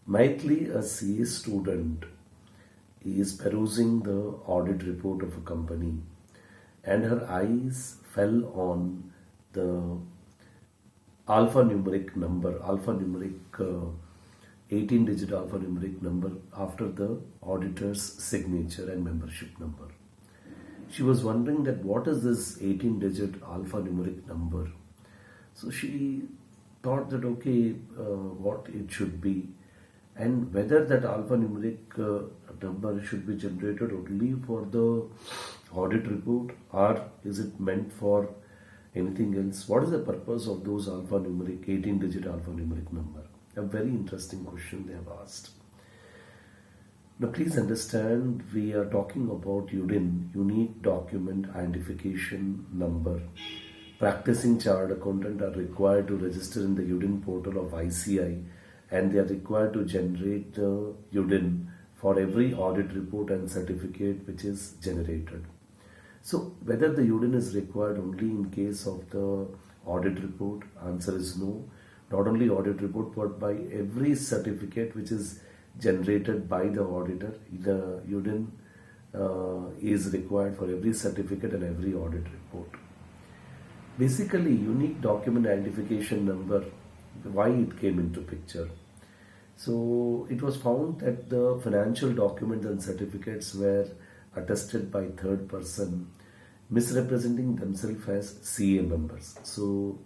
Maitli, a CA student, is perusing the audit report of a company, and her eyes fell on the alphanumeric 18-digit alphanumeric number after the auditor's signature and membership number. She was wondering that what is this 18-digit alphanumeric number. So she thought that what it should be, and whether that alphanumeric number should be generated only for the audit report, or is it meant for anything else. What is the purpose of those 18-digit alphanumeric number? A very interesting question they have asked. Now please understand, we are talking about UDIN, Unique Document Identification Number. Practicing chartered accountant are required to register in the UDIN portal of ICI, and they are required to generate the UDIN for every audit report and certificate which is generated. So whether the UDIN is required only in case of the audit report, answer is no. Not only audit report, but by every certificate which is generated by the auditor, the UDIN is required for every certificate and every audit report. Basically, unique document identification number, why it came into picture. So it was found that the financial documents and certificates were attested by third person, misrepresenting themselves as CA members. So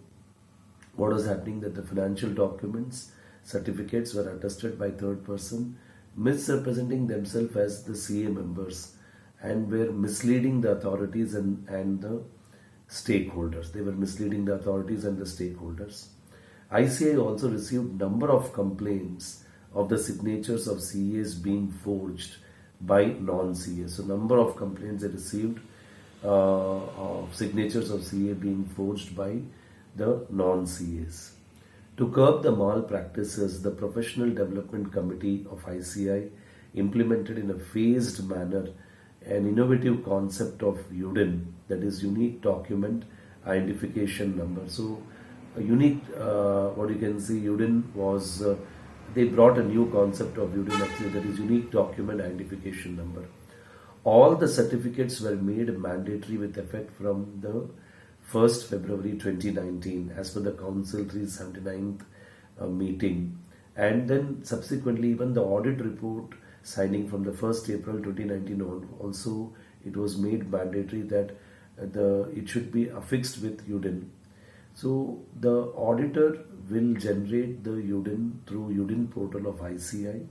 what was happening, that the financial documents, certificates were attested by third person, misrepresenting themselves as the CA members, and were misleading the authorities and the stakeholders. They were misleading the authorities and the stakeholders. ICI also received number of complaints of the signatures of CAs being forged by non-CAs. So number of complaints they received of signatures of CA being forged by the non-CAs. To curb the malpractices, the Professional Development Committee of ICI implemented in a phased manner an innovative concept of UDIN, that is Unique Document Identification Number. So a unique, what you can see, UDIN was, they brought a new concept of UDIN actually, that is Unique Document Identification Number. All the certificates were made mandatory with effect from the 1st February 2019 as per the Council 379th meeting, and then subsequently even the audit report signing from the 1st April 2019 on, also it was made mandatory that it should be affixed with UDIN. So the auditor will generate the UDIN through UDIN portal of ICI,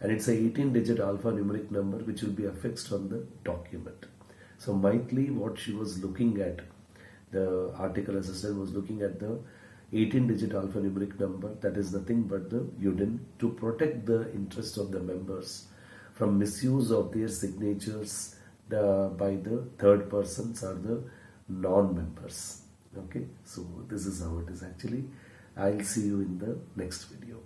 and it's a 18-digit alphanumeric number which will be affixed on the document. So Maitli, what she was looking at, the article assistant was looking at the 18-digit alphanumeric number, that is nothing but the UDIN, to protect the interest of the members from misuse of their signatures by the third persons or the non-members. Okay, so this is how it is actually. I'll see you in the next video.